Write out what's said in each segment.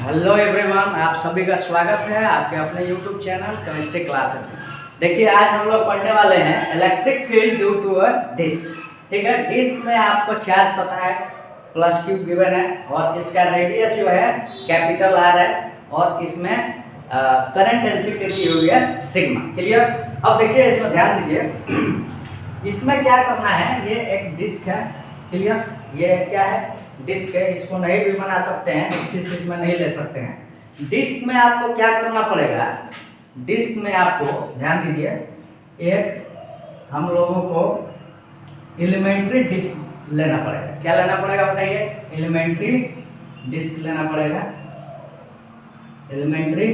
Hello everyone, आप सभी का स्वागत है आपके अपने यूट्यूब चैनल केमिस्ट्री क्लासेस में। देखिए, आज हम लोग पढ़ने वाले हैं electric field due to a disc. ठीक है, डिस्क में आपको चार्ज पता है, प्लस क्यूब गिवन है और इसका रेडियस जो है कैपिटल आर है और इसमें करंट डेंसिटी दी हुई है सिग्मा। क्लियर। अब देखिए, इसमें ध्यान दीजिए। इसमें क्या करना है, ये एक डिस्क है। क्लियर, ये क्या है, डिस्क है। इसको नहीं भी बना सकते हैं, इसी इसमें नहीं ले सकते हैं। डिस्क में आपको क्या करना पड़ेगा, डिस्क में आपको ध्यान दीजिए, एक हम लोगों को एलिमेंट्री डिस्क लेना पड़ेगा। क्या लेना पड़ेगा बताइए, एलिमेंट्री डिस्क लेना पड़ेगा। एलिमेंट्री,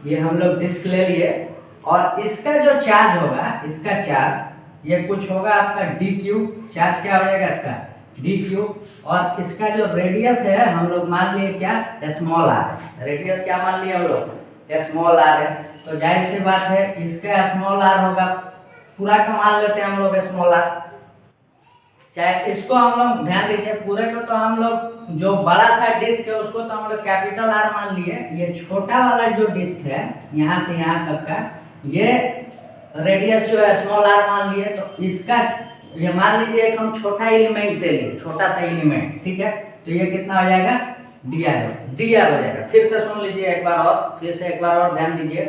ये हम लोग डिस्क ले लिए और इसका जो चार्ज होगा, इसका चार्ज ये कुछ होगा आपका डी क्यूब। चार्ज क्या हो जाएगा इसका, डी क्यूब। और इसका जो रेडियस है हम लोग मान लिए क्या, स्मॉल आर। रेडियस क्या मान लिए हम लोग, स्मॉल आर है। तो जाहिर सी बात है इसका स्मॉल आर होगा, पूरा का मान लेते हैं हम लोग स्मॉल आर। चाहे इसको हम लोग ध्यान दीजिए, पूरे को तो हम लोग जो बड़ा सा डिस्क है उसको तो हम लोग कैपिटल आर मान लिए। ये छोटा वाला जो डिस्क है यहाँ से यहाँ तक का, ये रेडियस जो है स्मॉल आर मान लिए। तो इसका ये मान लीजिए एक हम छोटा एलिमेंट दे लिए, छोटा सा एलिमेंट। ठीक है, तो ये कितना हो जाएगा, डी आर हो जाएगा। फिर से सुन लीजिए एक बार और, फिर से एक बार और ध्यान दीजिए।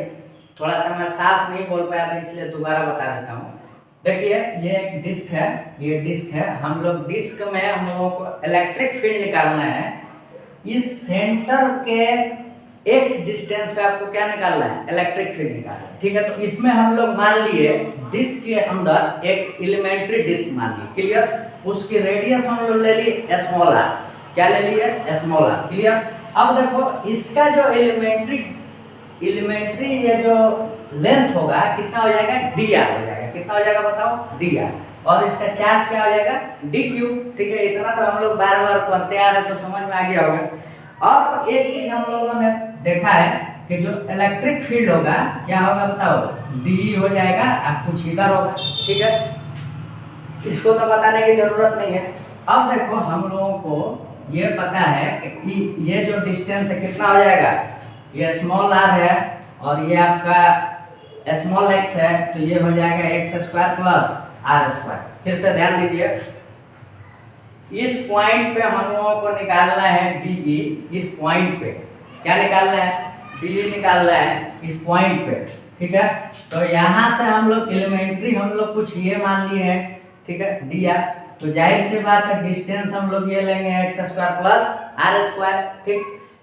थोड़ा सा मैं साफ नहीं बोल पाया था इसलिए दोबारा बता देता हूँ। देखिए, ये एक डिस्क है, ये डिस्क है। हम लोग डिस्क में हम लोगों को इलेक्ट्रिक फील्ड निकालना है। इस सेंटर के एक्स डिस्टेंस पे आपको क्या निकालना है, इलेक्ट्रिक फील्ड निकालना है। ठीक है, तो इसमें हम लोग मान लिए डिस्क के अंदर एक एलिमेंट्री डिस्क मान लिए। क्लियर। उसकी रेडियस हम लोग ले लिए स्मॉल आर। क्या ले लिए, स्मॉल आर। क्लियर। अब देखो, इसका जो एलिमेंट्री ये जो लेंथ होगा कितना हो जाएगा, डी आर हो जाएगा। कितना हो जाएगा बताओ, डी आर। और इसका चार्ज क्या हो जाएगा, डी क्यूब। ठीक है, इतना तो हम लोग बार बार पढ़ते आ रहे हैं तो समझ में आ गया होगा। और एक चीज हम लोगों ने देखा है कि जो इलेक्ट्रिक फील्ड होगा क्या होगा बताओ, डी हो जाएगा और कुछ इधर होगा। ठीक है, इसको तो बताने की जरूरत नहीं है। अब देखो, हम लोगों को ये पता है कि ये जो डिस्टेंस है कितना हो जाएगा, ये स्मॉल आर है और ये आपका स्मॉल एक्स है, तो ये हो जाएगा x square plus r square. फिर से ध्यान दीजिए, इस पॉइंट पे हम लोगों को निकालना है डी। इस पॉइंट पे क्या निकालना है, डी निकालना है इस पॉइंट पे। ठीक है, तो यहाँ से हम लोग एलिमेंट्री हम लोग कुछ ये मान लिए हैं। ठीक है, डी आर। तो जाहिर सी बात है डिस्टेंस हम लोग ये लेंगे x square plus r square. ठीक,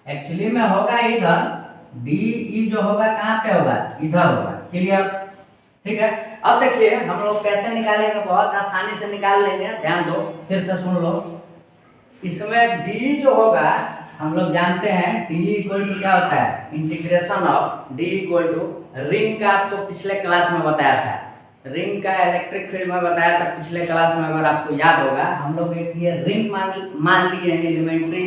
एक्चुअली में होगा इधर, डी ई जो होगा कहाँ पे होगा, इधर होगा। क्लियर। ठीक है, अब देखिए हम लोग कैसे निकालेंगे, बहुत आसानी से निकाल लेंगे। ध्यान दो, फिर से सुन लो। इसमें डी जो होगा हम लोग जानते हैं डी इक्वल टू क्या होता है, integration of d equal to ring का। आपको पिछले क्लास में बताया था, रिंग का इलेक्ट्रिक फील्ड में बताया था पिछले क्लास में, अगर आपको याद होगा। हम लोग एक ये रिंग मान लिए हैं, एलिमेंट्री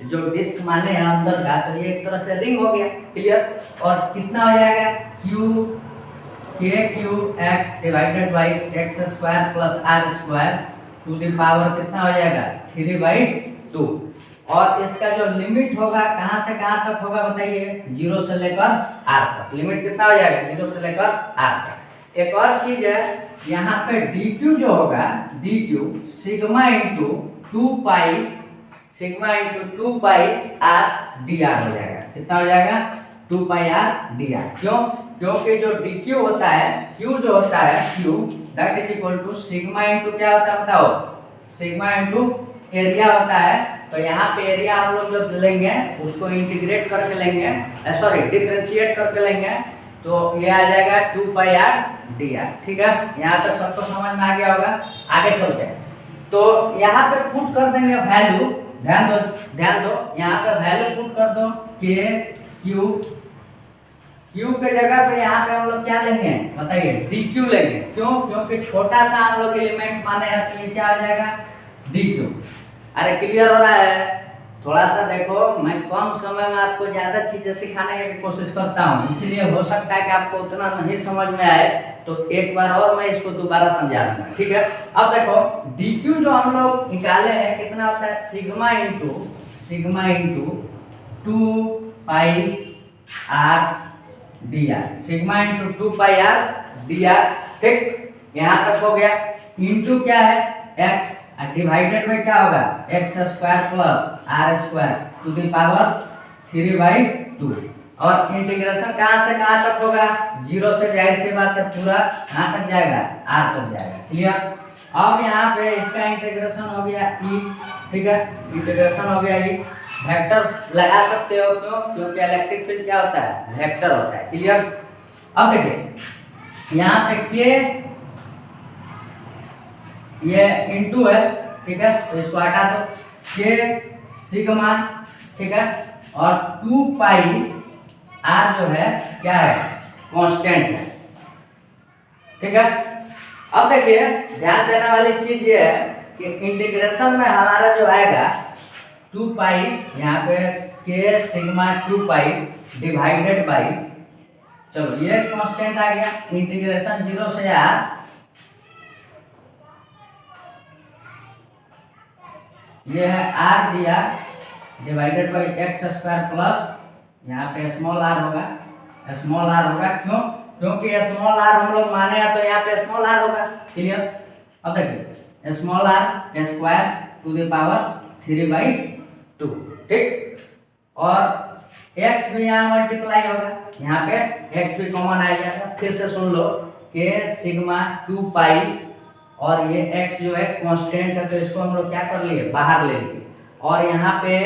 जो डिस्क माने हैं अंदर का, तो ये एक तरह से रिंग हो गया। क्लियर। और कितना हो जाएगा, क्यू के q x divided by x square plus r square to the power कितना हो जाएगा, 3/2। और इसका जो लिमिट होगा कहाँ से कहाँ तक होगा बताइए, 0 से लेकर आर तक। लिमिट कितना हो जाएगा, 0 से लेकर आर तक। एक और चीज है, यहाँ पे डी क्यू जो होगा, D Q sigma into 2 pi r d are हो जाएगा। कितना हो जाएगा, 2 पाई आर डी आर। क्यों, क्योंकि जो डी क्यू होता है, क्यू जो होता है, q that is equal to sigma into क्या होता है बताओ, सिग्मा इंटू एरिया होता है। तो यहाँ पे एरिया हम लोग जब लेंगे उसको इंटीग्रेट करके लेंगे, सॉरी डिफरेंशिएट करके लेंगे, तो ये आ जाएगा 2 पाई आर डी आर। ठीक है, यहाँ तक सबको समझ में आ गया होगा। आगे चलते हैं, तो यहाँ पे पुट कर देंगे वैल्यू। ध्यान दो, यहाँ पे वैल्यू पुट कर दो के क्यू। क्यू के जगह पे यहाँ पे हम लोग क्या लेंगे बताइए, डी क्यू लेंगे। क्यों, क्योंकि छोटा सा हम लोग एलिमेंट माने हैं, तो ये क्या हो जाएगा, डी क्यू। अरे क्लियर हो रहा है, थोड़ा सा देखो, मैं कम समय में आपको ज्यादा चीजें सिखाने की कोशिश करता हूँ, इसीलिए हो सकता है कि आपको उतना नहीं समझ में आए, तो एक बार और मैं इसको दोबारा समझा दूंगा। ठीक है, अब देखो डी क्यू जो हम लोग निकाले हैं कितना होता है, sigma into 2 pi r d r, sigma into 2 pi r d r. ठीक, यहाँ तक हो गया। इंटू क्या है एक्स, डिवाइडेड में क्या होगा x square plus r square to the power 3/2। और इंटीग्रेशन कहाँ से कहाँ तक होगा, 0 से, जाहिर सी बात है पूरा कहाँ तक जाएगा, आर तक जाएगा। क्लियर। अब यहाँ पे इसका इंटीग्रेशन हो गया ई, ठीक है, इंटीग्रेशन हो गया ई। वेक्टर लगा सकते हो, क्यों, क्योंकि इलेक्ट्रिक फील्ड क्या होता है, वेक्टर होता है। क्लियर। अब देखिए यहाँ पे के ये इंटू है, ठीक है, तो इसको हटा दो, के सिग्मा, ठीक है, और 2 पाई आर जो है क्या है, कांस्टेंट है। ठीक है। अब देखिए ध्यान देने वाली चीज ये है कि इंटीग्रेशन में हमारा जो आएगा 2 पाई, यहाँ पे के सिग्मा 2 पाई डिवाइडेड बाई, चलो ये कांस्टेंट आ गया, इंटीग्रेशन 0 से आर, ये है are d r divided by x square plus, यहाँ पे स्मॉल आर होगा, स्मॉल आर होगा, क्यों, क्योंकि स्मॉल आर हम लोग माने हैं तो यहाँ पे स्मॉल आर होगा। क्लियर। अब देखिए small r square to the power 3/2। ठीक, और x भी यहाँ मल्टीप्लाई होगा, यहाँ पे x भी कॉमन आ जाएगा। फिर से सुन लो के सिग्मा 2 पाई, और ये x जो है कांस्टेंट है तो इसको हम लोग क्या कर लिए, बाहर ले लिए, और यहाँ पे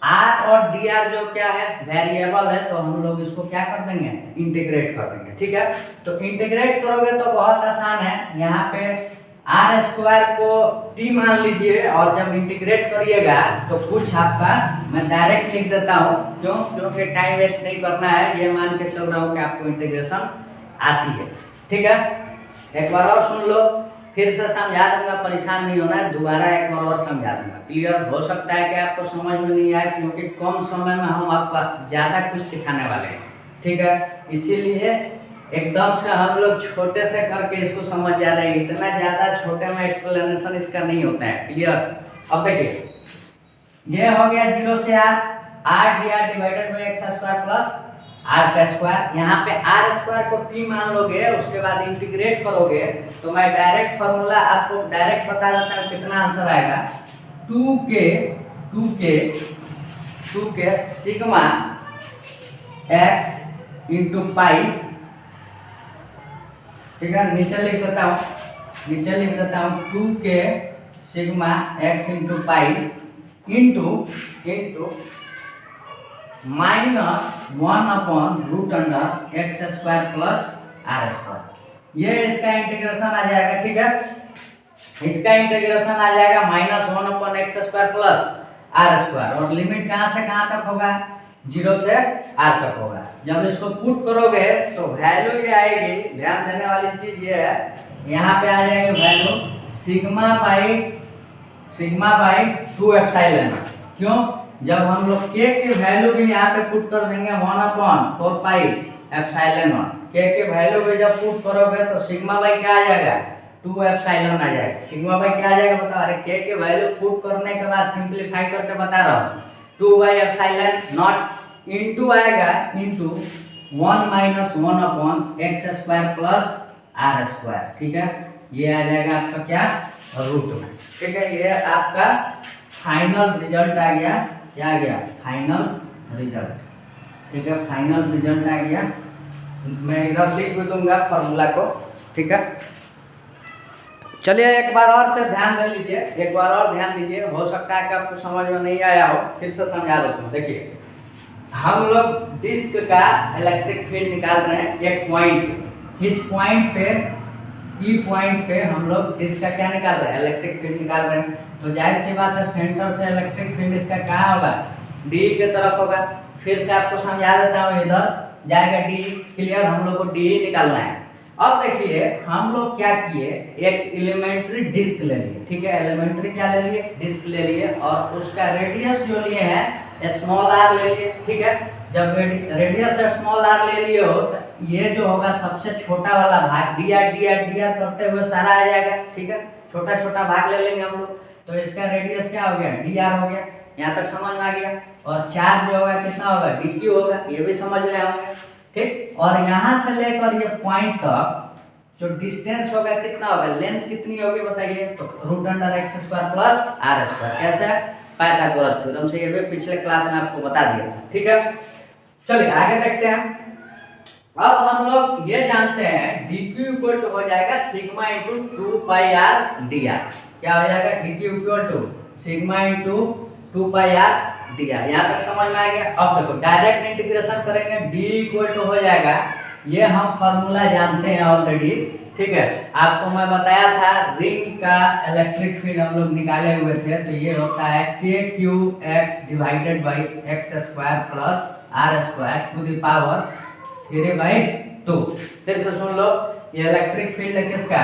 r और dr जो क्या है वेरिएबल है, तो हम लोग इसको क्या कर देंगे, इंटीग्रेट कर देंगे। ठीक है, तो इंटीग्रेट करोगे तो बहुत आसान है, यहाँ पे आर स्क्वायर को t मान लीजिए, और जब इंटीग्रेट करिएगा तो कुछ आपका, मैं डायरेक्ट लिख देता हूँ, क्यों, क्योंकि टाइम वेस्ट नहीं करना है, ये मान के चल रहा हूँ कि आपको इंटीग्रेशन आती है। ठीक है, एक बार और सुन लो, फिर से समझा दूंगा, परेशान नहीं होना है, दोबारा एक बार और समझा दूंगा। क्लियर। हो सकता है कि आपको समझ में नहीं आए, क्योंकि कम समय में हम आपको ज़्यादा कुछ सिखाने वाले हैं। ठीक है, इसीलिए एकदम से हम लोग छोटे से करके इसको समझ जा रहे हैं, इतना ज़्यादा छोटे में एक्सप्लेनेशन इसका नहीं होता है। क्लियर। अब देखिए ये हो गया 0 से r d r divided by x square plus r का स्क्वायर, यहाँ पे आर स्क्वायर को t मान लोगे, उसके बाद इंटीग्रेट करोगे, तो मैं डायरेक्ट फॉर्मूला आपको डायरेक्ट बता देता हूँ कितना आंसर आएगा, 2k सिग्मा x इंटू पाई। ठीक है, नीचे लिख देता हूँ 2k sigma x into pi into -1/√x square plus r square. ये इसका इंटीग्रेशन आ जाएगा। ठीक है, इसका इंटीग्रेशन आ जाएगा -1/x square plus r square, और लिमिट कहाँ से कहाँ तक होगा, 0 से आर तक होगा। जब इसको पुट करोगे तो वैल्यू ये आएगी, ध्यान देने वाली चीज ये है, यहाँ पे आ जाएगी वैल्यू सिग्मा बाई 2 एप्सिलॉन। क्यों, जब हम लोग k की वैल्यू भी यहाँ पे पुट कर देंगे 1/4 पाई एप्सिलॉन 1, k की वैल्यू भी जब पुट करोगे तो सिग्मा बाई क्या आ जाएगा, 2 एप्सिलॉन आ जाएगा। सिग्मा बाई क्या आ जाएगा बताओ, अरे k की वैल्यू पुट करने के बाद सिंपलीफाई करके बता रहा हूँ, 2/एप्सिलॉन इंटू आएगा into 1 - 1/x square plus r square. ठीक है, ये आ जाएगा आपका क्या, रूट में। ठीक है, ये आपका फाइनल रिजल्ट आ गया, क्या आ गया, फाइनल रिजल्ट। ठीक है, फाइनल रिजल्ट आ गया, मैं इधर लिख भी दूंगा फॉर्मूला को। ठीक है, चलिए एक बार और से ध्यान दे लीजिए, एक बार और ध्यान दीजिए, हो सकता है कि आपको समझ में नहीं आया हो, फिर से समझा देता हूँ। देखिए हम लोग डिस्क का इलेक्ट्रिक फील्ड निकाल रहे हैं एक पॉइंट, इस पॉइंट पे ई पॉइंट पे हम लोग डिस्क का क्या निकाल रहे हैं, इलेक्ट्रिक फील्ड निकाल रहे हैं। तो जाहिर सी बात है सेंटर से इलेक्ट्रिक फील्ड इसका कहाँ होगा, डी के तरफ होगा। फिर से आपको समझा देता हूँ, इधर जाएगा डी। क्लियर, हम लोग को डी निकालना है। अब देखिए हम लोग क्या किए, एक एलिमेंट्री डिस्क ले लिए। ठीक है, एलिमेंट्री क्या ले लिए, डिस्क ले लिए, और उसका रेडियस जो लिए हैं स्मॉल आर ले लिए। ठीक है, जब रेडियस स्मॉल आर ले लिए हो तो ये जो होगा सबसे छोटा वाला भाग डी आर करते हुए सारा आ जाएगा। ठीक है, छोटा छोटा भाग ले लेंगे हम लोग, तो इसका रेडियस क्या हो गया, डी आर हो गया। यहाँ तक समझ में आ गया। और चार्ज जो होगा कितना होगा, dq होगा, ये भी समझ ले होंगे, ठीक। और यहाँ से लेकर ये पॉइंट तक जो डिस्टेंस होगा कितना होगा, लेंथ कितनी होगी बताइए, तो √x² प्लस r²। कैसे, पाइथागोरस थ्योरम से, ये भी पिछले क्लास में आपको बता दिया था, ठीक है। चलिए आगे देखते हैं। अब हम लोग ये जानते हैं dq इक्वल टू हो जाएगा सिग्मा इंटू 2πr dr। क्या हो जाएगा, dq equal to sigma into 2πr dr। यहाँ तक समझ में आ गया। अब देखो डायरेक्ट इंटीग्रेशन करेंगे, d इक्वल टू हो जाएगा, ये हम फॉर्मूला जानते हैं ऑलरेडी, ठीक है। आपको मैं बताया था रिंग का इलेक्ट्रिक फील्ड हम लोग निकाले हुए थे, तो ये होता है kqx divided by x² plus r² to the power 3/2। फिर से सुन लो, ये इलेक्ट्रिक फील्ड है किसका,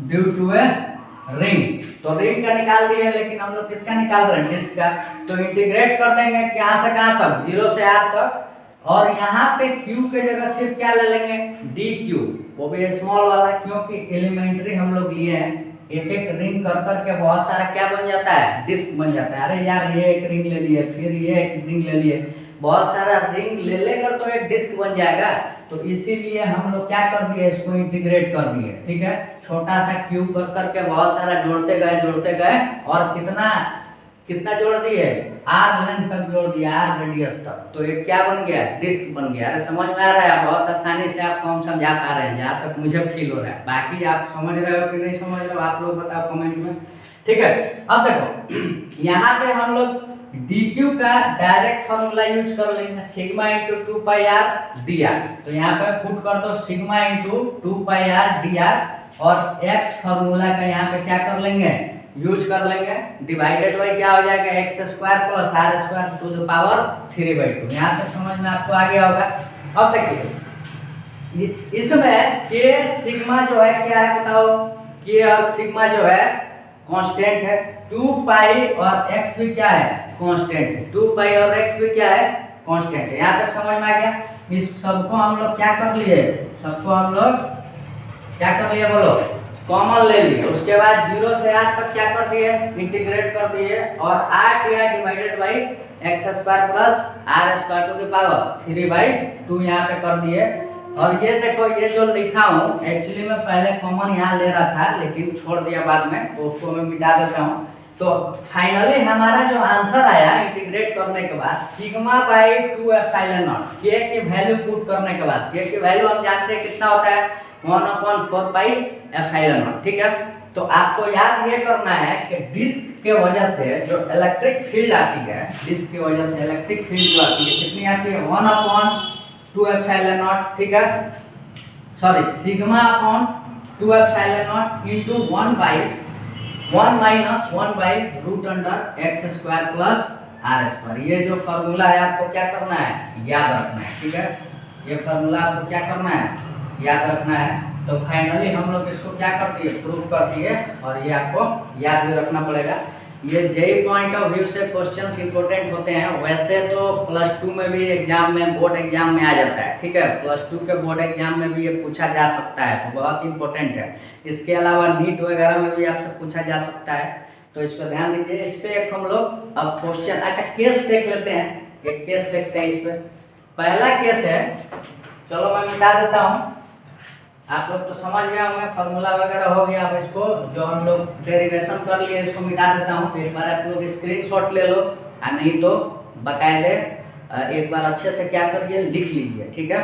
ड्यू टू ए रिंग। तो रिंग का निकाल दिए, लेकिन हम लोग किसका निकाल रहे हैं, डिस्क का। तो इंटीग्रेट कर देंगे कहाँ से कहाँ तक, 0 से r तक। और यहाँ पे q के जगह सिर्फ क्या ले लेंगे, dq, वो भी स्मॉल वाला, क्योंकि एलिमेंट्री हम लोग लिए हैं। एक एक रिंग कर करके बहुत सारा क्या बन जाता है, डिस्क बन जाता है। अरे यार ये एक रिंग ले लिए, फिर ये एक रिंग ले लिए, बहुत सारा रिंग ले लेकर तो एक डिस्क बन जाएगा। तो इसीलिए हम लोग क्या कर दिए, इसको इंटीग्रेट कर दिए, ठीक है। छोटा सा क्यूब कर करके बहुत सारा जोड़ते गए और कितना कितना जोड़ दिए, r लेंथ तक जोड़ दिया, r रेडियस तक। तो ये क्या बन गया, डिस्क बन गया। अरे समझ में आ रहा है, बहुत आसानी से आपको हम समझा पा रहे हैं, जहाँ तक मुझे फील हो रहा है। बाकी आप समझ रहे हो कि नहीं समझ रहे हो, आप लोग बताओ कमेंट में, ठीक है। अब देखो यहाँ पे हम लोग dq का डायरेक्ट फॉर्मूला यूज कर लेंगे, सिग्मा इंटू 2πr dr। तो यहाँ पे पुट कर दो सिग्मा इंटू 2πr dr, और x फॉर्मूला का यहाँ पे क्या कर लेंगे, यूज कर लेंगे, डिवाइडेड बाई क्या हो जाएगा, x² plus r² to the power 3/2। यहाँ तक समझ में आपको आ गया होगा। अब देखिए इसमें k सिग्मा जो है क्या है बताओ, k और सिग्मा जो है कांस्टेंट है, 2π और x भी क्या है, कांस्टेंट है। 2π और x भी क्या है, कांस्टेंट है। यहाँ तक समझ में आ गया। इस सबको हम लोग क्या कर लिए, सबको हम लोग क्या कर लिए बोलो, कॉमन ले लिए। उसके बाद 0 से r तक क्या कर दिए, इंटीग्रेट कर दिए, और r divided by x² plus r² to the power 3/2 यहाँ पे कर दिए। और ये देखो, ये जो लिखा हूँ एक्चुअली मैं पहले कॉमन यहाँ ले रहा था, लेकिन छोड़ दिया बाद में, तो उसको मैं मिटा देता हूँ। तो फाइनली हमारा जो आंसर आया इंटीग्रेट करने के बाद, सिग्मा बाई 2 एप्सिलॉन नॉट, के की वैल्यू पुट करने के बाद, के की वैल्यू हम जानते हैं कितना होता है, 1/4 एप्सिलॉन नॉट, ठीक है। तो आपको याद ये करना है कि डिस्क के वजह से जो इलेक्ट्रिक फील्ड आती है, डिस्क की वजह से इलेक्ट्रिक फील्ड जो आती है कितनी आती है, 1/2 एप्सिलॉन नॉट, ठीक है। Sorry, sigma upon 2 epsilon not into 1 minus 1/√x² plus r²। ये जो फॉर्मूला है आपको क्या करना है, याद रखना है, ठीक है। ये फॉर्मूला आपको क्या करना है, याद रखना है। तो फाइनली हम लोग इसको क्या कर दिए, प्रूव कर दिए, और ये आपको याद भी रखना पड़ेगा। ये जेई पॉइंट ऑफ व्यू से क्वेश्चंस इंपॉर्टेंट होते हैं। वैसे तो +2 में भी एग्जाम में, बोर्ड एग्जाम में आ जाता है, ठीक है। +2 के बोर्ड एग्जाम में भी ये पूछा जा सकता है, तो बहुत इंपॉर्टेंट है। इसके अलावा नीट वगैरह में भी आपसे पूछा जा सकता है, तो इस पर ध्यान दीजिए। इस पर एक हम लोग अब क्वेश्चन, अच्छा केस देख लेते हैं, एक केस देखते हैं। इस पर पहला केस है, चलो मैं मिटा देता हूँ, आप लोग तो समझ गए होंगे, फार्मूला वगैरह हो गया। अब इसको जो हम लोग डेरिवेशन कर लिए, इसको मिटा देता हूँ। एक बार आप लोग स्क्रीनशॉट ले लो, और नहीं तो बाकायदे एक बार अच्छे से क्या करिए, लिख लीजिए, ठीक है।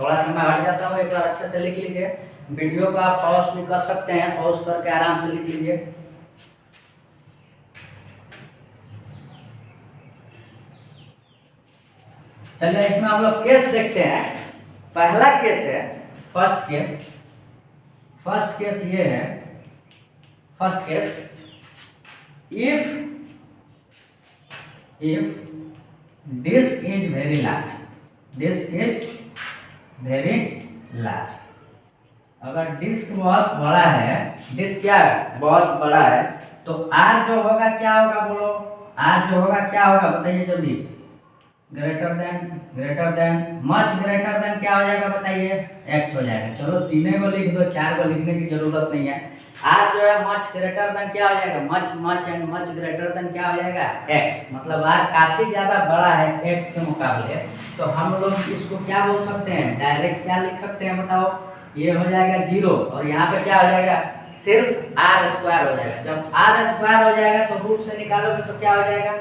थोड़ा सा मैं हट जाता हूँ, एक बार अच्छे से लिख लीजिए। वीडियो को आप पॉज भी कर सकते हैं, पॉज करके आराम से लिख लीजिए। चलिए इसमें हम लोग केस देखते हैं। पहला केस है, फर्स्ट केस ये है, first case, if disc is very large, disc is very large. अगर डिस्क बहुत बड़ा है, डिस्क क्या है, बहुत बड़ा है, तो आर जो होगा क्या होगा बोलो, आर जो होगा क्या होगा बताइए जल्दी, greater than much greater then क्या हो जाएगा बताइए, x हो जाएगा। चलो तीनों को लिख दो, 4 को लिखने की जरूरत नहीं है। आर जो है मच ग्रेटर देन क्या हो जाएगा, much much and much greater then क्या हो जाएगा, एक्स। मतलब आर काफी ज्यादा बड़ा है एक्स के मुकाबले, तो हम लोग इसको क्या बोल सकते हैं, डायरेक्ट क्या लिख सकते हैं बताओ, ये हो जाएगा 0 और यहाँ पे क्या हो जाएगा, सिर्फ आर स्क्वायर हो जाएगा। जब आर स्क्वायर हो जाएगा तो रूट से निकालोगे तो क्या हो जाएगा,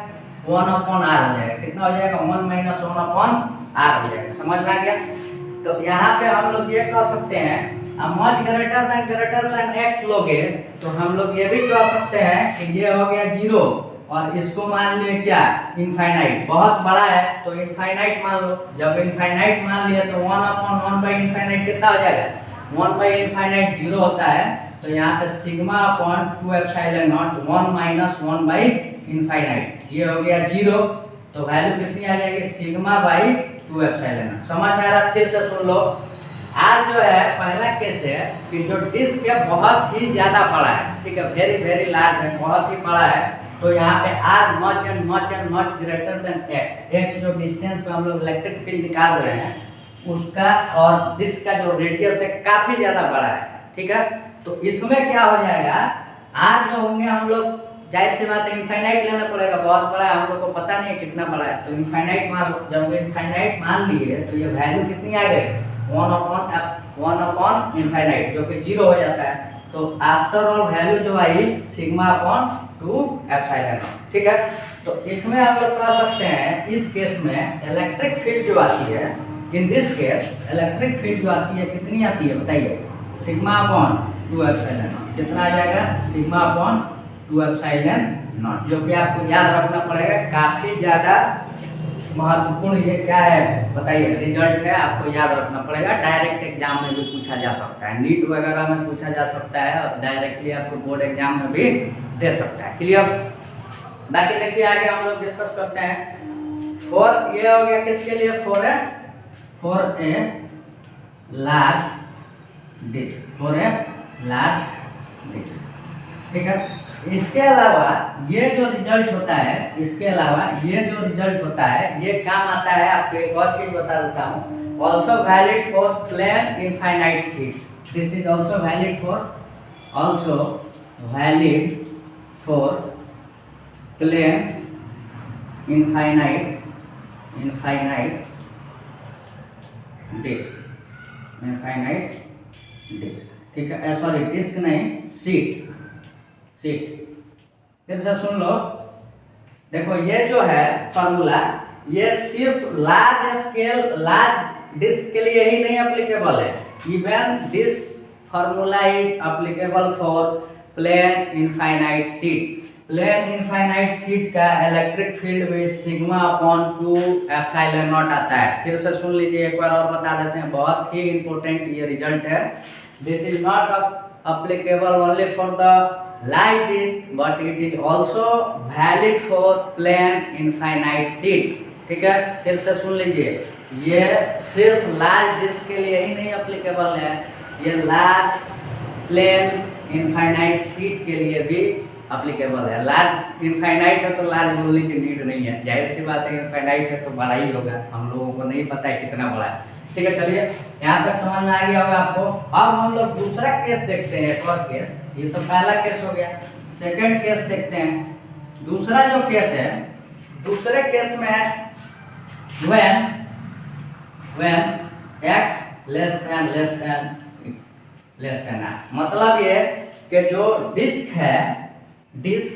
1/r हो जाएगा। कितना हो जाएगा, 1 - 1/r हो जाएगा। समझ में आ गया। तो यहाँ पे हम लोग ये कह सकते हैं, अब मच ग्रेटर देन एक्स लोगे तो हम लोग ये भी कह सकते हैं कि ये हो गया 0 और इसको मान लिए क्या, इनफाइनाइट। बहुत बड़ा है तो इनफाइनाइट मान लो। जब इनफाइनाइट मान लिया तो 1/1/इनफाइनाइट कितना हो जाएगा, 1/इनफाइनाइट 0 होता है। तो यहाँ पे सिग्मा अपॉन 2 एप्सिलॉन नॉट 1 - 1/इनफाइनाइट, ये हो गया 0। तो वैल्यू कितनी आ जाएगी, सिग्मा बाई 2 एप्सिलॉन नॉट। समझ में आ रहा, फिर से सुन लो। आर जो है पहला केस है कि जो डिस्क है बहुत ही ज्यादा बड़ा है, ठीक है, वेरी वेरी लार्ज है, बहुत ही बड़ा है। तो यहाँ पे r much and much greater than x. X जो डिस्टेंस पे हम लोग इलेक्ट्रिक फील्ड निकाल रहे हैं उसका, और डिस्क का जो रेडियस है काफी ज्यादा बड़ा है, ठीक है। तो इसमें क्या हो जाएगा, आर जो होंगे हम लोग, जाहिर सी बात है इनफाइनाइट लेना पड़ेगा, बहुत बड़ा है, हम लोग को पता नहीं है कितना बड़ा है, तो इनफाइनाइट मान लो। जब इनफाइनाइट मान लिए तो ये वैल्यू कितनी आ गई, 1/इनफाइनाइट जो कि 0 हो जाता है। तो आफ्टर ऑल वैल्यू जो आई सिग्मा अपॉन 2 एप्सिलॉन, ठीक है। तो इसमें आप लोग कह सकते हैं, इस केस में इलेक्ट्रिक फील्ड जो आती है, in this case electric field जो आती है कितनी आती है बताइए, सिग्मा अपॉन 2 एप्सिलॉन। कितना आ जाएगा, सिग्मा अपॉन 2 एप्सिलॉन नॉट, जो कि आपको याद रखना पड़ेगा, काफी ज्यादा महत्वपूर्ण ये क्या है बताइए, रिजल्ट है, आपको याद रखना पड़ेगा। डायरेक्ट एग्जाम में भी पूछा जा सकता है, नीट वगैरह में पूछा जा सकता है, और डायरेक्टली आपको बोर्ड एग्जाम में भी दे सकता है। क्लियर। बाकी देखिए आगे हम लोग डिस्कस करते हैं। फॉर ये हो गया किसके लिए, for a large disc, for a large disc, ठीक है। इसके अलावा ये जो रिजल्ट होता है, इसके अलावा ये जो रिजल्ट होता है, ये काम आता है। आपको एक और चीज बता देता हूँ, also valid for plane infinite sheet. This is also valid for plane infinite disc, ठीक है, सॉरी डिस्क नहीं, सीट। फिर से सुन लो, देखो ये जो है फॉर्मूला, ये सिर्फ लार्ज डिस्क के लिए ही नहीं एप्लीकेबल है, even this formula is applicable for plane infinite sheet. Plane infinite sheet का इलेक्ट्रिक फील्ड भी सिग्मा अपॉन 2 एप्सिलॉन नॉट आता है। फिर से सुन लीजिए, एक बार और बता देते हैं, बहुत ही इंपॉर्टेंट ये रिजल्ट है। This is not applicable only for the light disk but it is also valid for plane infinite sheet, ठीक है। फिर से सुन लीजिए, ये सिर्फ लार्ज डिस्क के लिए ही नहीं एप्लीकेबल है, ये लार्ज प्लेन इनफाइनाइट शीट के लिए भी एप्लीकेबल है। लार्ज इनफाइनाइट है तो लार्ज बोलने की नीड नहीं है, जाहिर सी बात है, इनफाइनाइट है तो बड़ा ही होगा, हम लोगों को नहीं पता है कितना बड़ा है, ठीक है। चलिए यहाँ तक समझ में आ गया होगा आपको। अब हम लोग दूसरा केस देखते हैं, एक और केस। ये तो पहला केस हो गया, सेकंड केस देखते हैं। दूसरा जो केस है, दूसरे केस में when x less than r, मतलब ये कि जो डिस्क है, डिस्क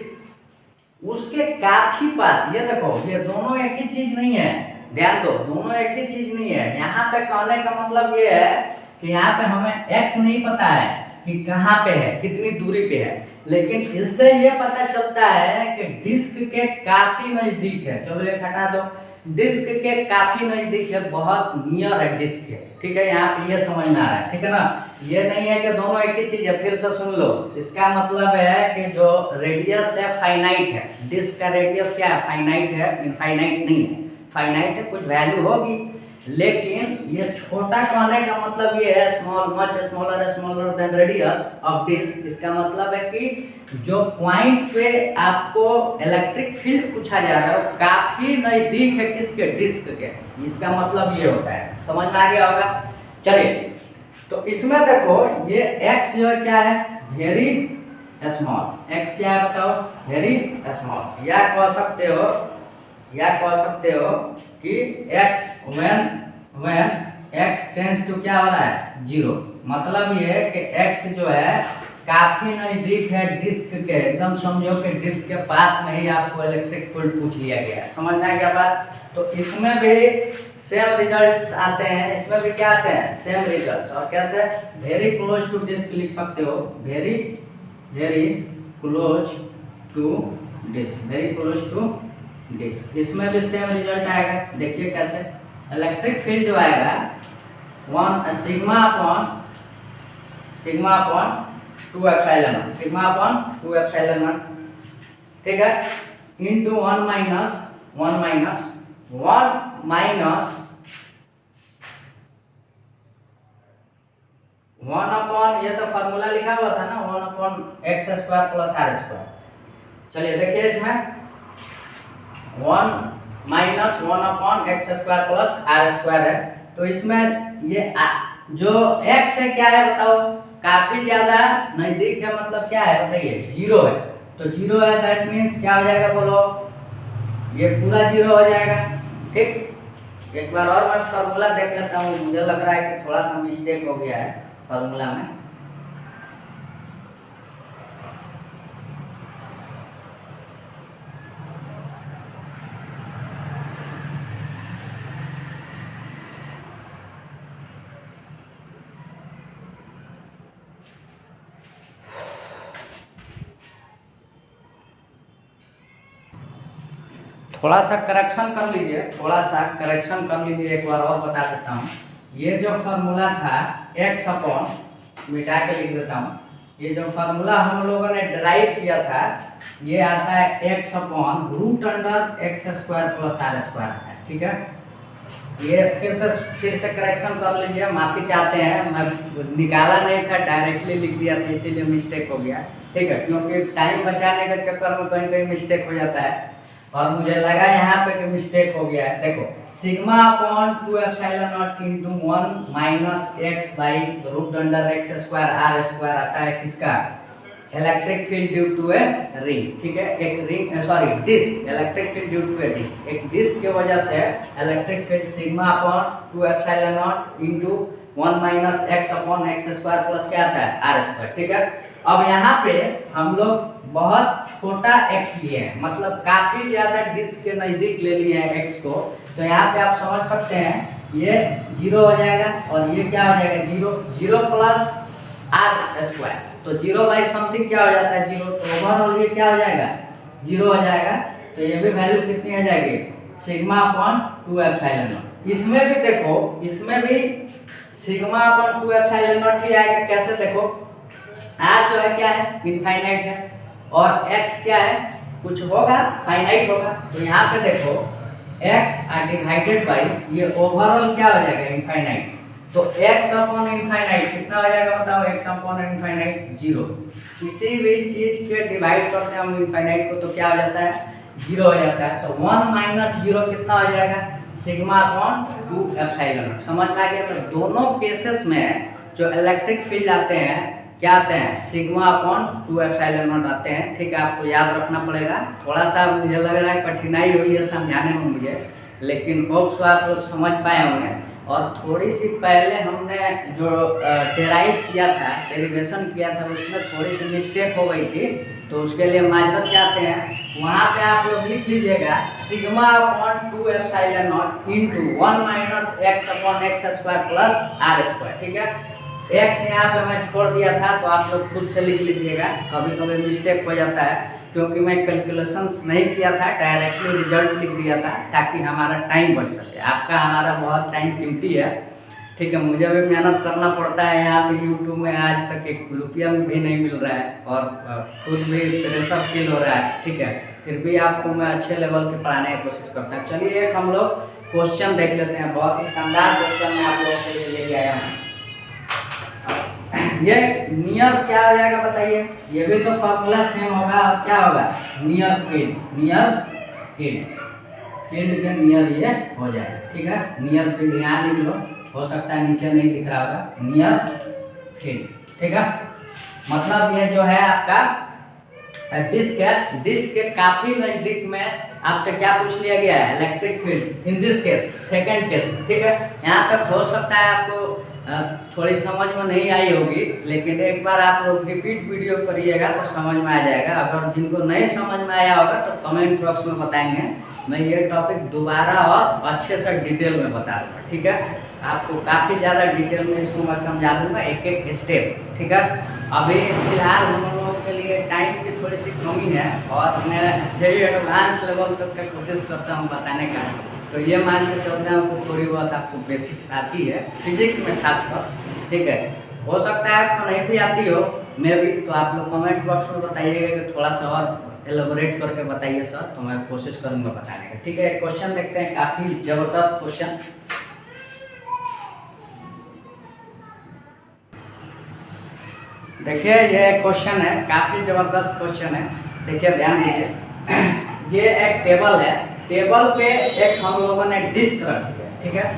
उसके काफी पास, ये देखो ये दोनों एक ही चीज नहीं है, ध्यान दो, दोनों एक ही चीज नहीं है। यहाँ पे कहने का मतलब ये है कि यहाँ पे हमें x नहीं पता है कि कहाँ पे है, कितनी दूरी पे है, लेकिन इससे ये पता चलता है कि डिस्क के काफी नजदीक है। चलो ये हटा दो, डिस्क के काफी नजदीक है, बहुत नियर है डिस्क है, ठीक है। यहाँ पे ये समझ में आ रहा है, ठीक है ना। ये नहीं है कि दोनों एक ही चीज है। फिर से सुन लो, इसका मतलब है कि जो रेडियस है फाइनाइट है, डिस्क का रेडियस क्या है, फाइनाइट है, इनफाइनाइट नहीं है। फाइनाइट है, कुछ वैल्यू होगी, लेकिन ये छोटा कहने का मतलब ये है, small, much smaller than radius of disc. इसका मतलब है कि जो पॉइंट पे आपको इलेक्ट्रिक फील्ड पूछा जा रहा है वो काफी नजदीक है किसके, डिस्क के। इसका मतलब ये होता है, समझ में आ गया होगा। चलिए, तो इसमें देखो ये x जो है क्या है, वेरी स्मॉल। एक्स क्या है बताओ, वेरी स्मॉल। या कह सकते हो कि x when x tends to क्या हो रहा है, 0। मतलब ये है कि एक्स जो है काफी नजदीक है डिस्क के, एकदम समझो कि डिस्क के पास में ही आपको इलेक्ट्रिक फील्ड पूछ लिया गया। समझ में आ गया बात। तो इसमें भी सेम रिजल्ट्स आते हैं, इसमें भी क्या आते हैं, सेम रिजल्ट्स। और कैसे, वेरी क्लोज टू डिस्क लिख सकते हो, very close to disc, very close to disc. इसमें भी सेम रिजल्ट आएगा। देखिए कैसे, इलेक्ट्रिक फील्ड जो आएगा 1 sigma upon 2 epsilon 1, sigma upon 2 epsilon 1, ठीक है, इनटू 1 अपॉन, ये तो फार्मूला लिखा हुआ था ना, 1 upon x square plus r square. चलिए देखिए इसमें 1 upon x square plus r square है। तो इसमें ये जो x है क्या है बताओ, काफी ज्यादा नजदीक है, मतलब क्या है बताइए, 0 है। तो 0 है, दैट मीन्स क्या हो जाएगा बोलो, ये पूरा 0 हो जाएगा। ठीक, एक बार और मैं फार्मूला देख लेता हूँ, मुझे लग रहा है कि थोड़ा सा मिस्टेक हो गया है फार्मूला में। थोड़ा सा करेक्शन कर लीजिए, एक बार और बता देता हूँ। ये जो फार्मूला था x अपॉन, मिटा के लिख देता हूँ, ये जो फार्मूला हम लोगों ने ड्राइव किया था ये आता है x upon root under x square plus r square है। ठीक है, ये फिर से करेक्शन कर लीजिए, माफी चाहते हैं, मैं निकाला नहीं था, डायरेक्टली लिख दिया था, इसीलिए मिस्टेक हो गया। ठीक है, क्योंकि टाइम बचाने के चक्कर में कहीं कहीं मिस्टेक हो जाता है, और मुझे लगा यहाँ पे कि मिस्टेक हो गया है। देखो, sigma upon 2 epsilon not into 1 minus x by root under x square r square आता है किसका, electric field due to a ring. ठीक है, एक ring, sorry disc, electric field due to a disc, एक डिस्क की वजह से electric field sigma upon 2 epsilon not into 1 minus x upon x square plus क्या आता है, आर स्क्वायर। ठीक है, अब यहाँ पे हम लोग बहुत छोटा x लिए हैं, मतलब काफी ज्यादा डिस्क के नजदीक ले लिए हैं x को। तो यहाँ पे आप समझ सकते हैं ये 0 हो जाएगा, और ये क्या हो जाएगा, 0 प्लस आर स्क्वायर। तो 0 बाई समथिंग क्या हो जाता है, 0। तो ओवरऑल ये क्या हो जाएगा, 0 हो जाएगा। तो ये भी वैल्यू कितनी आ जाएगी, सिग्मा अपॉन 2 एप्सिलॉन नॉट। इसमें भी देखो, इसमें भी सिग्मा अपॉन 2 एप्सिलॉन नॉट ही आएगा। कैसे, देखो r जो है क्या है, इनफाइनाइट है, और x क्या है, कुछ होगा, फाइनाइट होगा। तो यहाँ पे देखो x डिवाइडेड बाई ये ओवरऑल क्या हो जाएगा, इनफाइनाइट। तो x अपॉन इनफाइनाइट कितना हो जाएगा बताओ, x अपॉन इनफाइनाइट 0। किसी भी चीज के डिवाइड करते हैं हम इनफाइनाइट को तो क्या हो जाता है, 0 हो जाता है। तो 1 माइनस 0 कितना हो जाएगा, सिग्मा अपॉन 2 एप्सिलॉन। समझ में आ गया। तो दोनों केसेस में जो इलेक्ट्रिक फील्ड आते हैं क्या आते हैं, सिग्मा अपॉन 2 एप्सिलॉन नॉट आते हैं। ठीक है, आपको याद रखना पड़ेगा। थोड़ा सा मुझे लग रहा है कठिनाई हुई है समझाने में मुझे, लेकिन होप सो आप लोग समझ पाए होंगे। और थोड़ी सी पहले हमने जो डेराइव किया था, डेरिवेशन किया था, उसमें थोड़ी सी मिस्टेक हो गई थी, तो उसके लिए माजरत चाहते हैं। वहाँ पे आप लोग लिख लीजिएगा sigma upon 2 epsilon not into 1 minus x upon x square plus r square. ठीक है, एक्स यहाँ पे मैं छोड़ दिया था, तो आप लोग खुद से लिख लीजिएगा। कभी कभी मिस्टेक हो जाता है, क्योंकि मैं कैलकुलेशंस नहीं किया था, डायरेक्टली रिजल्ट लिख दिया था, ताकि हमारा टाइम बच सके। आपका हमारा बहुत टाइम कीमती है। ठीक है, मुझे भी मेहनत करना पड़ता है। यहाँ पे यूट्यूब में आज तक 1 रुपया में भी नहीं मिल रहा है, और खुद भी प्रेशर फील हो रहा है। ठीक है, फिर भी आपको मैं अच्छे लेवल के पढ़ाने की कोशिश करता हूँ। चलिए एक हम लोग क्वेश्चन देख लेते हैं, बहुत ही शानदार क्वेश्चन मैं आप लोगों के लिए लेके आया हूँ। ये नियर क्या हो जाएगा बताइए, ये भी तो फॉर्मूला सेम होगा। अब क्या होगा, नियर फील्ड के नियर ये हो जाएगा। ठीक है, नियर फील्ड यहाँ लिख लो, हो सकता है नीचे नहीं दिख रहा होगा, नियर फील्ड। ठीक है, मतलब ये जो है आपका डिस्क है, डिस्क के काफी नजदीक में आपसे क्या पूछ लिया गया है, electric field in this case, second case, ठीक है। यहाँ तक हो सकता है आपको थोड़ी समझ में नहीं आई होगी, लेकिन एक बार आप लोग रिपीट वीडियो करिएगा तो समझ में आ जाएगा। अगर जिनको नहीं समझ में आया होगा तो कमेंट बॉक्स में बताएंगे, मैं ये टॉपिक दोबारा और अच्छे से डिटेल में बता दूँगा, ठीक है। आपको काफ़ी ज़्यादा डिटेल में इसको मैं समझा दूँगा एक एक स्टेप, ठीक है। अभी फिलहाल हम लोगों के लिए टाइम की थोड़ी सी कमी है और मैं यही एडवांस लेवल तक का कोशिश करता हूँ बताने का, तो ये मान के चलते हैं कि थोड़ी बहुत आपको बेसिक्स आती है फिजिक्स में खासकर, ठीक है। हो सकता है आपको नहीं भी आती हो, मैं भी, तो आप लोग कमेंट बॉक्स में बताइएगा कि थोड़ा सा और एलोबोरेट करके बताइए सर, तो मैं कोशिश करूँगा बताने का, ठीक है। क्वेश्चन देखते हैं, काफ़ी ज़बरदस्त क्वेश्चन। देखिए ये क्वेश्चन है, काफ़ी ज़बरदस्त क्वेश्चन है, देखिए ध्यान दीजिए। ये एक टेबल है, टेबल पे एक हम लोगों ने डिस्क रख दिया, ठीक है,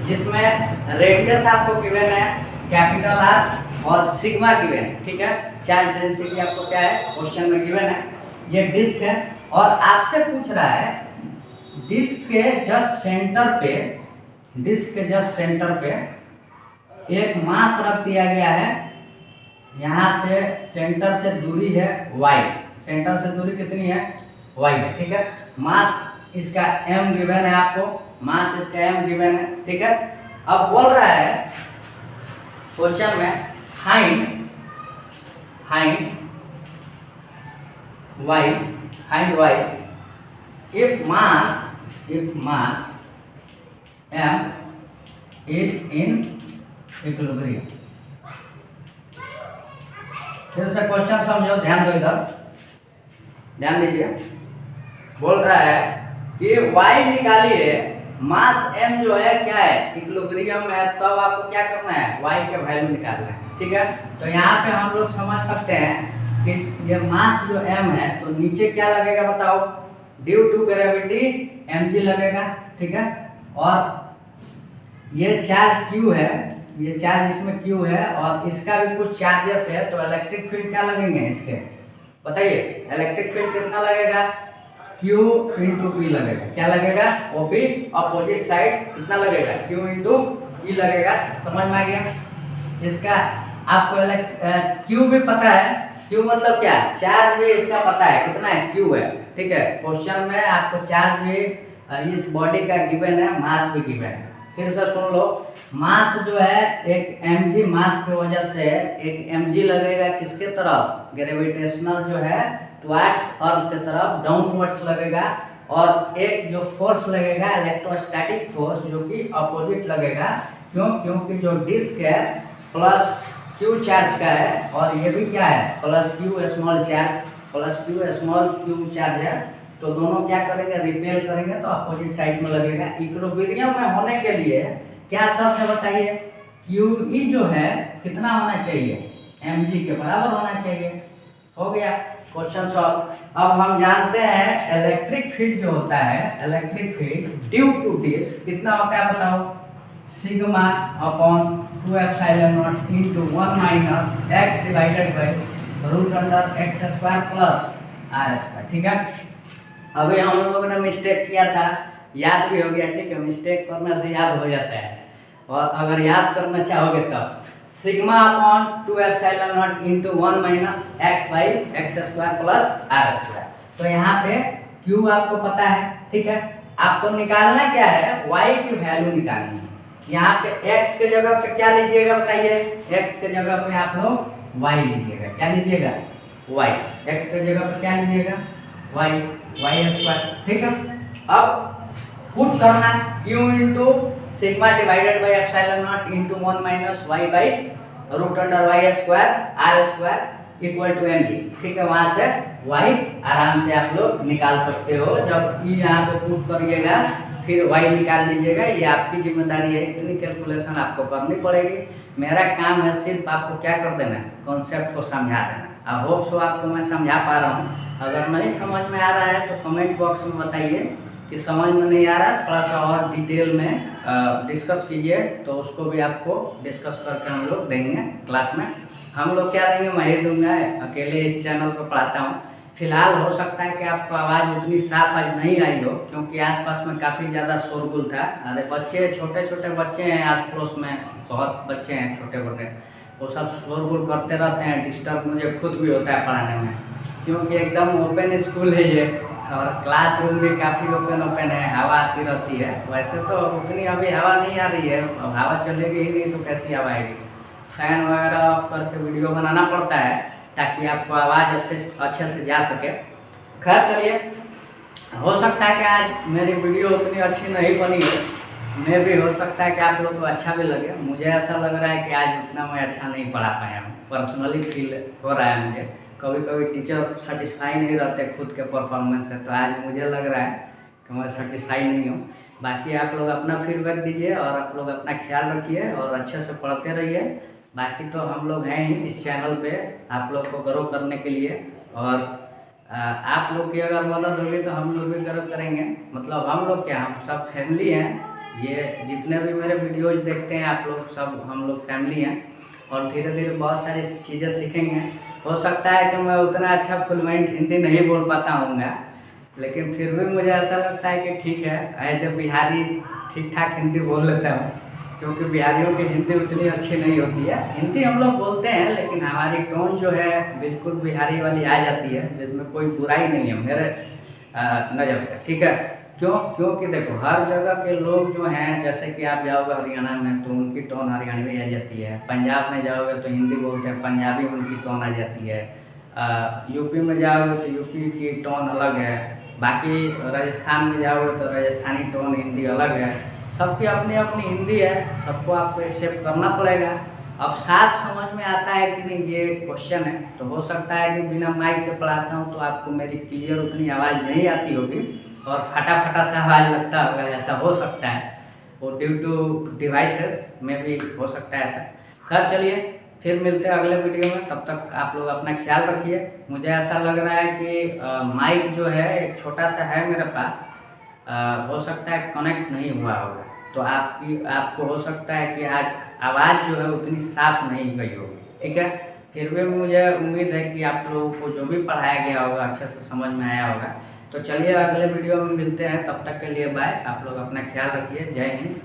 जिसमें रेडियस आपको गिवन है कैपिटल आर और सिग्मा गिवन है, ठीक है। चार्ज डेंसिटी आपको क्या है क्वेश्चन में गिवन है, ये डिस्क है और आपसे पूछ रहा है डिस्क के जस्ट सेंटर पे, डिस्क के जस्ट सेंटर पे एक मास रख दिया गया है। यहाँ से सेंटर से दूरी है y, सेंटर से दूरी कितनी है y है, ठीक है। मास इसका m गिवन है, आपको मास इसका m गिवन है, ठीक है। अब बोल रहा है क्वेश्चन में find y if mass m is in equilibrium। फिर से क्वेश्चन समझो, ध्यान दो, इधर ध्यान दीजिए। बोल रहा है कि y निकालिए, मास m जो है क्या है इक्विलिब्रियम में है, तब आपको क्या करना है y के वैल्यू निकालना है, ठीक है। तो यहाँ पे हम लोग समझ सकते हैं कि ये मास जो m है, तो नीचे क्या लगेगा बताओ, ड्यू टू ग्रेविटी mg लगेगा, ठीक है। और ये चार्ज q है, ये चार्ज इसमें q है और इसका भी कुछ चार्जेस है, तो इलेक्ट्रिक फील्ड क्या लगेंगे इसके, बताइए। इलेक्ट्रिक फील्ड कितना लगेगा, q इंटू पी लगेगा, क्या लगेगा, वो भी अपोजिट साइड कितना लगेगा, q इंटू पी लगेगा। समझ में आ गया। इसका आपको q भी पता है, q मतलब क्या, चार्ज भी इसका पता है कितना है, q है, ठीक है। क्वेश्चन में आपको चार्ज भी इस बॉडी का गिवन है, मास भी गिवन है। फिर से सुन लो, मास जो है एक mg मास की वजह से एक mg लगेगा किसके तरफ, ग्रेविटेशनल जो है टुवर्ड्स अर्थ की तरफ डाउनवर्ड्स लगेगा, और एक जो फोर्स लगेगा इलेक्ट्रोस्टैटिक फोर्स जो कि अपोजिट लगेगा। क्यों, क्योंकि जो डिस्क है प्लस q चार्ज का है और ये भी क्या है plus q small charge, plus q small q charge है, तो दोनों क्या करेंगे रिपेल करेंगे तो अपोजिट साइड में लगेगा। इक्विलिब्रियम में होने के लिए क्या शर्त है बताइए, QE जो है कितना होना चाहिए, mg के बराबर होना चाहिए। हो गया क्वेश्चन सॉल्व। अब हम जानते हैं इलेक्ट्रिक फील्ड जो होता है, electric field due to disc कितना होता है बताओ, sigma upon 2 epsilon not into 1 minus x divided by root under x square plus r square, ठीक है। अभी हम लोगों ने मिस्टेक किया था, याद भी हो गया, ठीक है। मिस्टेक करने से याद हो जाता है, और अगर याद करना चाहोगे तब sigma upon 2 epsilon not into 1 minus x by x square plus r square. तो यहाँ पे q आपको पता है, ठीक है। आपको निकालना क्या है, y की वैल्यू निकालनी है। यहाँ पे x के जगह पे क्या लीजिएगा बताइए, x के जगह पे आप लोग y लीजिएगा, क्या लीजिएगा y, x के जगह पे क्या लीजिएगा y स्क्वायर, ठीक है। अब पुट करना q into sigma divided by epsilon not into 1 minus y by root under y square r square equal to mg, ठीक है। वहां से y आराम से आप लोग निकाल सकते हो। जब e यहाँ पे पुट करिएगा फिर y निकाल लीजिएगा, ये आपकी जिम्मेदारी है, इतनी कैलकुलेशन आपको करनी पड़ेगी। मेरा काम है सिर्फ आपको क्या कर देना, कॉन्सेप्ट को समझा देना। आई होप सो आपको मैं समझा पा रहा हूँ। अगर नहीं समझ में आ रहा है तो कमेंट बॉक्स में बताइए कि समझ में नहीं आ रहा, थोड़ा सा और डिटेल में डिस्कस कीजिए, तो उसको भी आपको डिस्कस करके हम लोग देंगे क्लास में। हम लोग क्या देंगे, मैं ही दूंगा, अकेले इस चैनल पर पढ़ाता हूँ। फिलहाल हो सकता है कि आपको आवाज़ उतनी साफ आज नहीं आई हो, क्योंकि आसपास में काफ़ी ज़्यादा शोरगुल था। अरे बच्चे, छोटे छोटे बच्चे हैं आस पड़ोस में, बहुत बच्चे हैं छोटे मोटे, वो सब शोरगुल करते रहते हैं, डिस्टर्ब मुझे खुद भी होता है पढ़ाने में, क्योंकि एकदम ओपन स्कूल है ये, और क्लासरूम भी काफ़ी ओपन ओपन है, हवा आती रहती है। वैसे तो उतनी अभी हवा नहीं आ रही है, अब हवा चलेगी ही नहीं तो कैसी हवा आएगी। फ़ैन वगैरह ऑफ करके वीडियो बनाना पड़ता है ताकि आपको आवाज़ अच्छे से जा सके। खैर चलिए, हो सकता है कि आज मेरी वीडियो उतनी अच्छी नहीं बनी हो, मैं भी हो सकता है कि आप लोग को अच्छा भी लगे। मुझे ऐसा लग रहा है कि आज उतना मैं अच्छा नहीं पढ़ा पाया हूँ, पर्सनली फील हो रहा है मुझे। कभी कभी टीचर सेटिस्फाई नहीं रहते खुद के परफॉर्मेंस से, तो आज मुझे लग रहा है कि मैं सेटिस्फाई नहीं हूँ। बाकी आप लोग अपना फीडबैक दीजिए और आप लोग अपना ख्याल रखिए और अच्छे से पढ़ते रहिए। बाकी तो हम लोग हैं ही इस चैनल पे आप लोग को ग्रो करने के लिए, और आप लोग की अगर मदद होगी तो हम लोग भी ग्रो करेंगे। मतलब हम लोग क्या, हम सब फैमिली हैं, ये जितने भी मेरे वीडियोज देखते हैं आप लोग, सब हम लोग फैमिली हैं, और धीरे धीरे बहुत सारी चीज़ें सीखेंगे। हो सकता है कि मैं उतना अच्छा फ्लुएंट हिंदी नहीं बोल पाता हूँगा, लेकिन फिर भी मुझे ऐसा लगता है कि ठीक है, एज ए बिहारी ठीक ठाक हिंदी बोल लेता हूँ, क्योंकि बिहारियों की हिंदी उतनी अच्छी नहीं होती है। हिंदी हम लोग बोलते हैं, लेकिन हमारी टोन जो है बिल्कुल बिहारी वाली आ जाती है, जिसमें कोई बुराई नहीं है मेरे नज़र से, ठीक है। क्योंकि देखो हर जगह के लोग जो हैं, जैसे कि आप जाओगे हरियाणा में तो उनकी टोन हरियाणवी आ जाती है, पंजाब में जाओगे तो हिंदी बोलते हैं, पंजाबी उनकी टोन आ जाती है, यूपी में जाओगे तो यूपी की टोन अलग है, बाकी राजस्थान में जाओगे तो राजस्थानी टोन हिंदी अलग है। सबकी अपनी अपनी हिंदी है, सबको आपको एक्सेप्ट करना पड़ेगा। अब साफ समझ में आता है कि नहीं, ये क्वेश्चन है। तो हो सकता है कि बिना माइक के पढ़ाता हूँ तो आपको मेरी क्लियर उतनी आवाज़ नहीं आती होगी और फटा फटा सा आवाज़ लगता होगा, ऐसा हो सकता है, वो ड्यू टू डिवाइसेस में भी हो सकता है ऐसा। खैर चलिए, फिर मिलते हैं अगले वीडियो में, तब तक आप लोग अपना ख्याल रखिए। मुझे ऐसा लग रहा है कि माइक जो है एक छोटा सा है मेरे पास, हो सकता है कनेक्ट नहीं हुआ होगा, तो आपको हो सकता है कि आज आवाज़ जो है उतनी साफ नहीं गई होगी, ठीक है। फिर भी मुझे उम्मीद है कि आप लोगों को जो भी पढ़ाया गया होगा अच्छे से समझ में आया होगा। तो चलिए अगले वीडियो में मिलते हैं, तब तक के लिए बाय। आप लोग अपना ख्याल रखिए। जय हिंद।